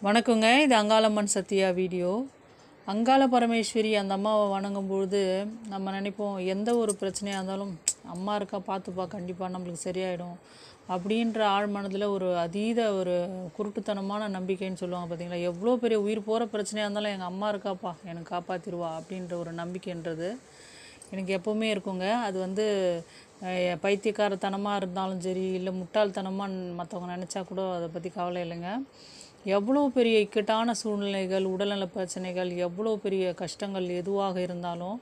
வணக்கங்க. இது அங்காளம்மன் சத்யா வீடியோ. அங்காள பரமேஸ்வரி அந்த அம்மாவை வணங்கும்பொழுது நம்ம நினைப்போம், எந்த ஒரு பிரச்சனையாக இருந்தாலும் அம்மா இருக்கா பார்த்துப்பா, கண்டிப்பாக நம்மளுக்கு சரியாயிடும் அப்படின்ற ஆழ் மனதில் ஒரு அதீத ஒரு குருட்டுத்தனமான நம்பிக்கைன்னு சொல்லுவாங்க பார்த்தீங்களா. எவ்வளோ பெரிய உயிர் போகிற பிரச்சனையாக இருந்தாலும் எங்கள் அம்மா இருக்காப்பா, எனக்கு காப்பாற்றிடுவா அப்படின்ற ஒரு நம்பிக்கைன்றது எனக்கு எப்போவுமே இருக்குங்க. அது வந்து பைத்தியக்காரத்தனமாக இருந்தாலும் சரி, இல்லை முட்டாள்தனமாக மற்றவங்க நினச்சா கூட அதை பற்றி கவலை இல்லைங்க. எவ்வளோ பெரிய இக்கட்டான சூழ்நிலைகள், உடல்நல பிரச்சனைகள், எவ்வளோ பெரிய கஷ்டங்கள் எதுவாக இருந்தாலும்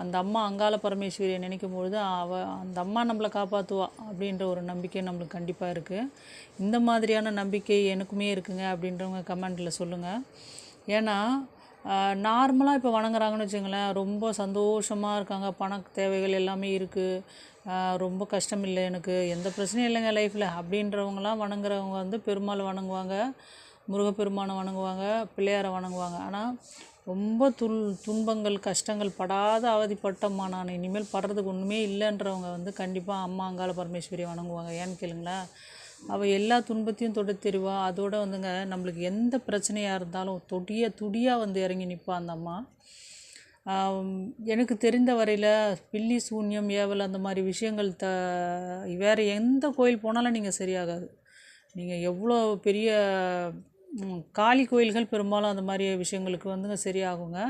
அந்த அம்மா அங்காள பரமேஸ்வரியை நினைக்கும் பொழுது அந்த அம்மா நம்மளை காப்பாற்றுவா அப்படின்ற ஒரு நம்பிக்கை நம்மளுக்கு கண்டிப்பாக இருக்குது. இந்த மாதிரியான நம்பிக்கை எனக்குமே இருக்குங்க அப்படின்றவங்க கமெண்டில் சொல்லுங்கள். ஏன்னா நார்மலாக இப்போ வணங்குறாங்கன்னு வச்சுங்களேன், ரொம்ப சந்தோஷமாக இருக்காங்க, பண தேவைகள் எல்லாமே இருக்குது, ரொம்ப கஷ்டம் இல்லை, எனக்கு எந்த பிரச்சனையும் இல்லைங்க லைஃப்பில் அப்படின்றவங்களாம் வணங்குறவங்க வந்து பெருமாள் வணங்குவாங்க, முருகப்பெருமானை வணங்குவாங்க, பிள்ளையாரை வணங்குவாங்க. ஆனால் ரொம்ப துன்பங்கள் கஷ்டங்கள் படாத அவதிப்பட்டம்மா, நான் இனிமேல் படுறதுக்கு ஒன்றுமே இல்லைன்றவங்க வந்து கண்டிப்பாக அம்மா அங்காள பரமேஸ்வரியை வணங்குவாங்க. ஏன்னு கேளுங்களேன், அவள் எல்லா துன்பத்தையும் தொட தெரிவா. அதோடு வந்துங்க, நம்மளுக்கு எந்த பிரச்சனையாக இருந்தாலும் துடியாக வந்து இறங்கி நிற்பா அந்த அம்மா. எனக்கு தெரிந்த வரையில் பில்லி சூன்யம் ஏவல் அந்த மாதிரி விஷயங்கள் வேறு எந்த கோயில் போனாலும் நீங்கள் சரியாகாது. நீங்கள் எவ்வளோ பெரிய காளி கோயில்கள் பெரும்பாலும் அந்த மாதிரி விஷயங்களுக்கு வந்துங்க சரியாகுங்க.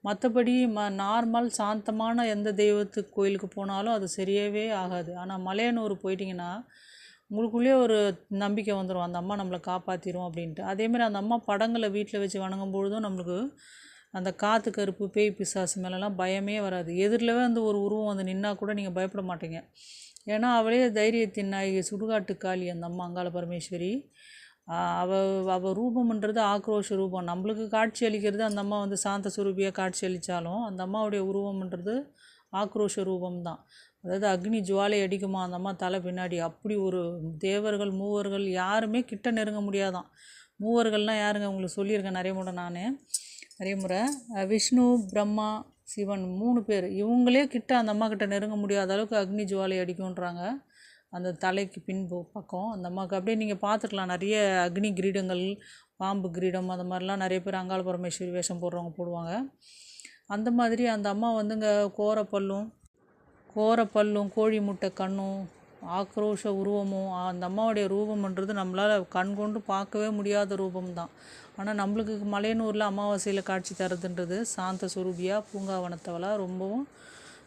மற்றபடி நார்மல் சாந்தமான எந்த தெய்வத்துக்கு கோயிலுக்கு போனாலும் அது சரியாகவே ஆகாது. ஆனால் மலையனூர் போயிட்டிங்கன்னா உங்களுக்குள்ளேயே ஒரு நம்பிக்கை வந்துடும், அந்த அம்மா நம்மளை காப்பாற்றிடும் அப்படின்ட்டு. அதேமாதிரி அந்த அம்மா படங்களை வீட்டில் வச்சு வணங்கும் பொழுதும் நம்மளுக்கு அந்த காற்று கருப்பு பேய் பிசாசு மேலெலாம் பயமே வராது. எதிரிலவே வந்து ஒரு உருவம் வந்து நின்னா கூட நீங்கள் பயப்பட மாட்டீங்க. ஏன்னா அவளே தைரியத்தின் நாயகி, சுடுகாட்டு காளி அந்த அம்மா அங்காள பரமேஸ்வரி. அவள் ரூபம்ன்றது ஆக்ரோஷ ரூபம். நம்மளுக்கு காட்சி அளிக்கிறது அந்த அம்மா வந்து சாந்த சுரூபியாக காட்சி அளித்தாலும் அந்த அம்மாவுடைய உருவம்ன்றது ஆக்ரோஷ ரூபம்தான். அதாவது அக்னி ஜுவாலை அடிக்குமா அந்த அம்மா தலை பின்னாடி. அப்படி ஒரு தேவர்கள் மூவர்கள் யாருமே கிட்ட நெருங்க முடியாதான். மூவர்கள்னால் யாருங்க, உங்களுக்கு சொல்லியிருக்கேன் நிறைய முறை. விஷ்ணு, பிரம்மா, சிவன் 3 பேர். இவங்களே கிட்ட அந்த அம்மா கிட்ட நெருங்க முடியாத அளவுக்கு அக்னி ஜுவாலை அடிக்கும்ன்றாங்க. அந்த தலைக்கு பக்கம் அந்த அம்மாவுக்கு அப்படியே நீங்கள் பார்த்துக்கலாம், நிறைய அக்னி கிரீடங்கள், பாம்பு கிரீடம், அந்த மாதிரிலாம் நிறைய பேர் அங்காள பரமேஸ்வரி வேஷம் போடுறவங்க போடுவாங்க. அந்த மாதிரி அந்த அம்மா வந்துங்க கோரப்பல்லும் கோழி முட்டை கண்ணும் ஆக்ரோஷ உருவமும், அந்த அம்மாவுடைய ரூபம்ன்றது நம்மளால் கண் கொண்டு பார்க்கவே முடியாத ரூபம்தான். ஆனால் நம்மளுக்கு மலையனூரில் அமாவாசையில் காட்சி தரதுன்றது சாந்த சுரூபியாக பூங்காவனத்தவளாக ரொம்பவும்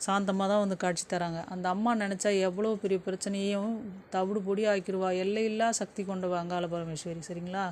சாந்தமாக தான் வந்து காட்சி தராங்க. அந்த அம்மா நினச்சா எவ்வளோ பெரிய பிரச்சனையும் தவிடு பொடி ஆக்கிடுவா. எல்லையில்லா சக்தி கொண்டவ அங்காள பரமேஸ்வரி. சரிங்களா?